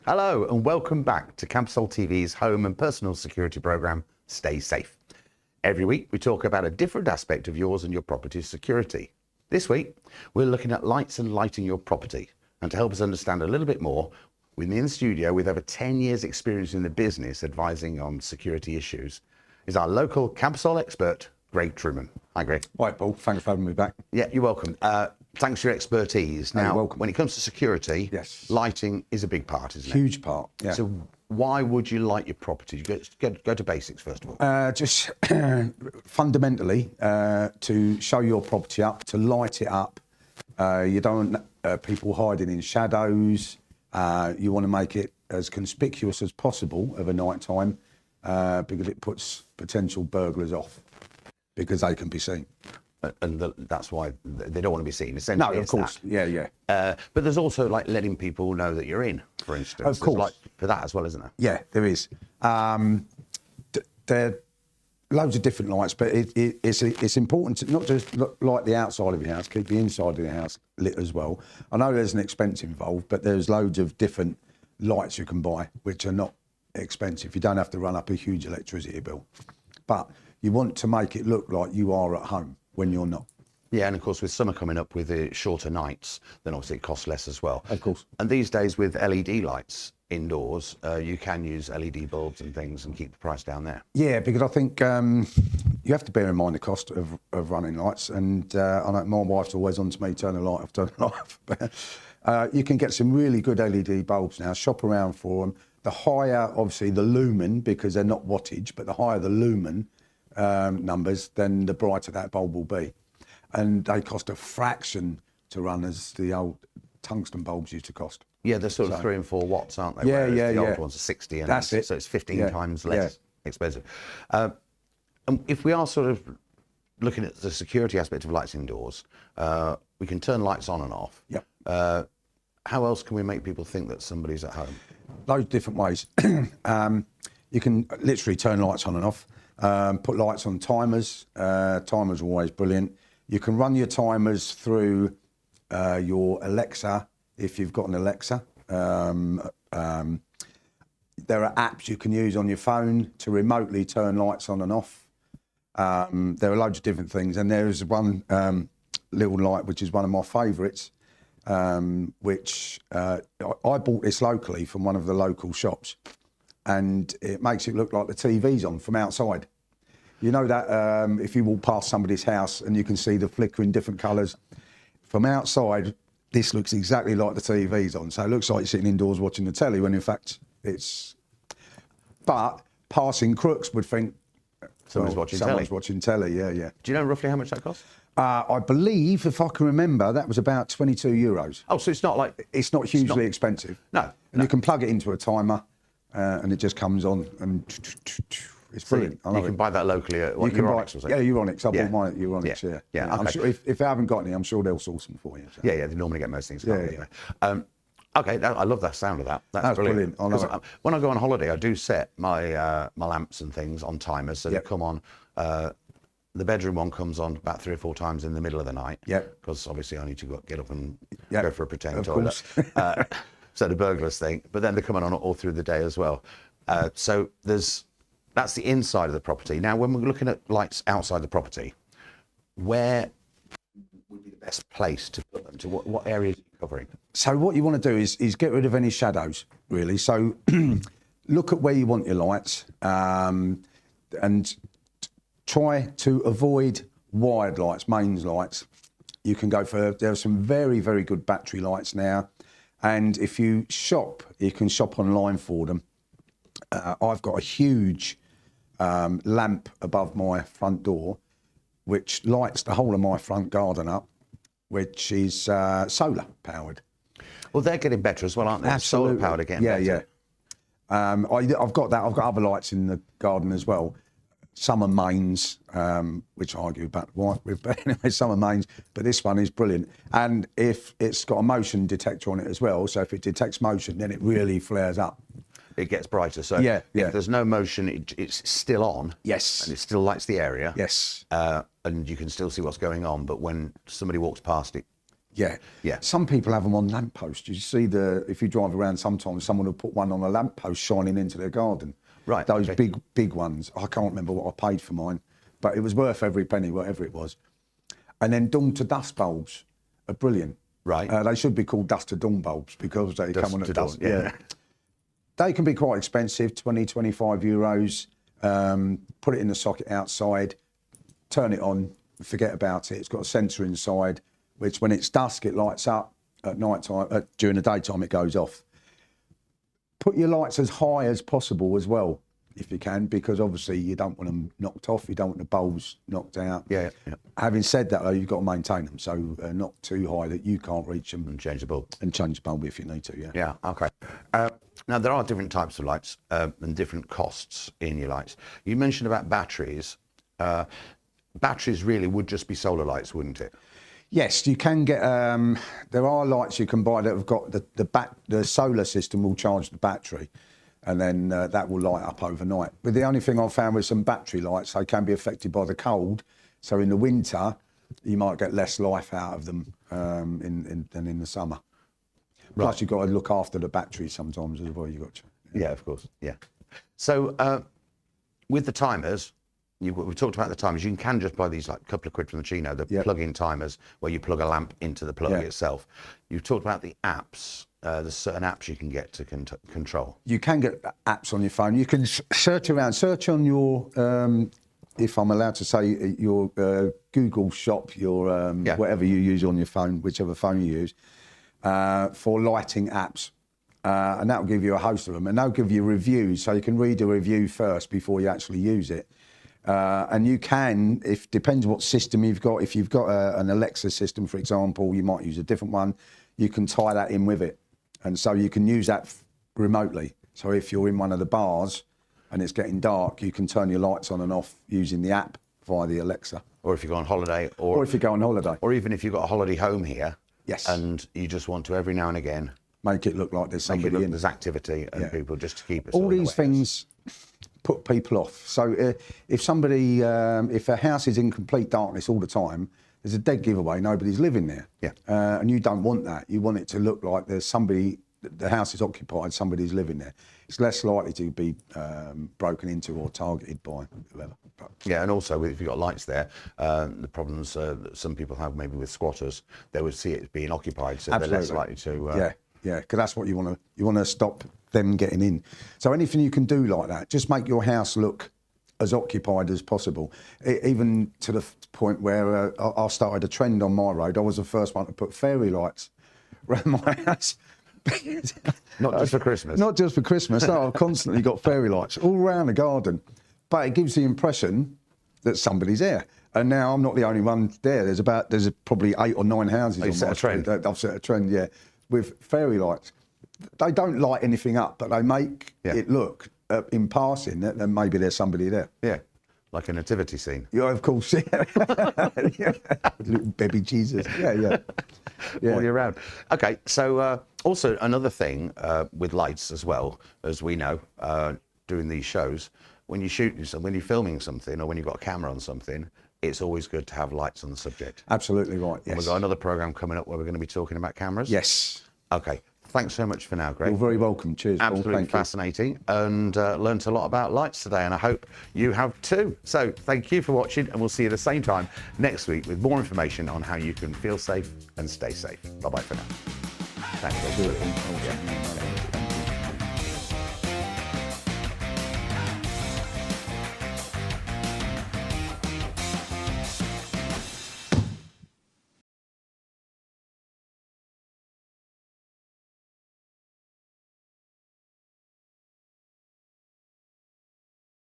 Hello and welcome back to Campsol TV's home and personal security program, Stay Safe. Every week we talk about a different aspect of yours and your property's security. This week we're looking at lights and lighting your property, and to help us understand a little bit more, with me in the studio with over 10 years experience in the business advising on security issues is our local Campsol expert, Greg Truman. Hi Greg. Hi Paul, thanks for having me back. Yeah, you're welcome. Thanks for your expertise. Now, you're welcome. when it comes to security, Yes. lighting is a big part, isn't it? Huge part, yeah. So why would you light your property? Go to basics first of all. Just fundamentally, to show your property up, to light it up. You don't want people hiding in shadows. You want to make it as conspicuous as possible of a night time because it puts potential burglars off because they can be seen. And that's why they don't want to be seen. Essentially, No, of course. That. Yeah. But there's also like letting people know that you're in, for instance. Of course. There's like for that as well, isn't there? Yeah, there is. There are loads of different lights, but it's important to not just light the outside of your house, keep the inside of the house lit as well. I know there's an expense involved, but there's loads of different lights you can buy, which are not expensive. You don't have to run up a huge electricity bill. But you want to make it look like you are at home when you're not. Yeah, and of course with summer coming up with the shorter nights, then obviously it costs less as well. Of course. And these days with LED lights indoors, you can use LED bulbs and things and keep the price down there. Yeah, because I think you have to bear in mind the cost of running lights. And I know my wife's always on to me, turn the light off, turn the light off. You can get some really good LED bulbs now, shop around for them. The higher, obviously, the lumen, because they're not wattage, but the higher the lumen numbers, then the brighter that bulb will be. And they cost a fraction to run as the old tungsten bulbs used to cost. Yeah, they're sort of 3 and 4 watts, aren't they? Yeah, Whereas the old ones are 60, and That's it. So it's 15 times less expensive. And if we are sort of looking at the security aspect of lights indoors, we can turn lights on and off. Yep. How else can we make people think that somebody's at home? Loads of different ways. You can literally turn lights on and off. Put lights on timers. Timers are always brilliant. You can run your timers through your Alexa if you've got an Alexa. There are apps you can use on your phone to remotely turn lights on and off. There are loads of different things, and there is one little light which is one of my favourites, which I bought this locally from one of the local shops, and it makes it look like the TV's on from outside. You know that if you walk past somebody's house and you can see the flicker in different colours, from outside, this looks exactly like the TV's on. So it looks like you're sitting indoors watching the telly when in fact it's... But passing crooks would think... Someone's watching telly, yeah. Do you know roughly how much that costs? I believe, if I can remember, that was about €22. Oh, so it's not like... It's not hugely expensive. No. And you can plug it into a timer and it just comes on and... It's brilliant. So you can buy that locally at Euronics or something? Yeah, Euronics. I bought mine at Euronics, yeah. Okay. I'm sure if they haven't got any, I'm sure they'll source them for you. So. Yeah, they normally get most things. Anyway. Okay, I love that sound of that. That's brilliant. I love it. When I go on holiday, I do set my my lamps and things on timers, so they come on. The bedroom one comes on about 3 or 4 times in the middle of the night. Yeah. Because obviously I need to get up and go for a pretend toilet. So the burglars think, but then they're coming on all through the day as well. So that's the inside of the property. Now, when we're looking at lights outside the property, where would be the best place to put them? To what areas are you covering? So what you want to do is get rid of any shadows, really. So look at where you want your lights and try to avoid wired lights, mains lights. You can go for, there are some very, very good battery lights now. And if you shop, you can shop online for them. I've got a huge lamp above my front door, which lights the whole of my front garden up, which is solar powered. Well, they're getting better as well, aren't they? Absolutely. Solar powered again. Yeah. I've got that. I've got other lights in the garden as well. Some are mains, which I argue about with, but anyway, some are mains. But this one is brilliant, and if it's got a motion detector on it as well, so if it detects motion, then it really flares up. It gets brighter. So if there's no motion, it's still on. Yes. And it still lights the area. Yes. And you can still see what's going on. But when somebody walks past, it Yeah. Yeah. Some people have them on lampposts. You see if you drive around sometimes, someone will put one on a lamppost shining into their garden. Right. Those big ones. I can't remember what I paid for mine, but it was worth every penny, whatever it was. And then dawn to dusk bulbs are brilliant. Right. They should be called dusk to dawn bulbs because they come on at dusk. Yeah. They can be quite expensive, 20, 25 euros. Put it in the socket outside, turn it on, forget about it. It's got a sensor inside, which when it's dusk, it lights up. At night time, during the daytime, it goes off. Put your lights as high as possible as well, if you can, because obviously you don't want them knocked off. You don't want the bulbs knocked out. Yeah. Having said that, though, you've got to maintain them, so not too high that you can't reach them. And change the bulb. And change the bulb if you need to, yeah. Yeah, okay. Now, there are different types of lights and different costs in your lights. You mentioned about batteries. Batteries really would just be solar lights, wouldn't it? Yes, you can get. There are lights you can buy that have got the solar system will charge the battery, and then that will light up overnight. But the only thing I've found with some battery lights, they can be affected by the cold. So in the winter, you might get less life out of them than in the summer. Right. Plus, you've got to look after the battery sometimes as well. You got to. Yeah, of course. Yeah. So with the timers, we talked about the timers. You can just buy these like a couple of quid from the Chino, the plug-in timers, where you plug a lamp into the plug itself. You've talked about the apps. There's certain apps you can get to control. You can get apps on your phone. You can search on your, if I'm allowed to say, your Google Shop, your whatever you use on your phone, whichever phone you use, for lighting apps. And that will give you a host of them. And they'll give you reviews, so you can read a review first before you actually use it. And you can, depends what system you've got. If you've got an Alexa system, for example, you might use a different one. You can tie that in with it. And so you can use that remotely. So if you're in one of the bars and it's getting dark, you can turn your lights on and off using the app via the Alexa. Or if you go on holiday. Or if you go on holiday. Or even if you've got a holiday home here. Yes. And you just want to, every now and again, make it look like there's somebody in. There's activity and people just to keep us all these things put people off. So if a house is in complete darkness all the time, there's a dead giveaway, nobody's living there. Yeah. And you don't want that. You want it to look like there's somebody, the house is occupied, somebody's living there. It's less likely to be broken into or targeted by whoever. Yeah, and also if you've got lights there, the problems that some people have maybe with squatters, they would see it being occupied, so they're less likely to... Yeah, because that's what you want to. You want to stop them getting in. So anything you can do like that, just make your house look as occupied as possible. Even to the point where I started a trend on my road. I was the first one to put fairy lights around my house. Not just for Christmas. Not just for Christmas. No, I've constantly got fairy lights all around the garden. But it gives the impression that somebody's there. And now I'm not the only one there. There's probably 8 or 9 houses on my street. I've set a trend, with fairy lights. They don't light anything up, but they make it look, in passing, that maybe there's somebody there. Yeah, like a nativity scene. Yeah, of course, Little baby Jesus. Yeah. All year round. Okay, so also another thing with lights as well, as we know, doing these shows, when you're filming something or when you've got a camera on something, it's always good to have lights on the subject. Absolutely right, yes. And we've got another programme coming up where we're going to be talking about cameras. Yes. Okay, thanks so much for now, Greg. You're very welcome. Cheers, Paul. Absolutely fascinating, and learnt a lot about lights today, and I hope you have too. So thank you for watching, and we'll see you at the same time next week with more information on how you can feel safe and stay safe. Bye-bye for now. Thanks.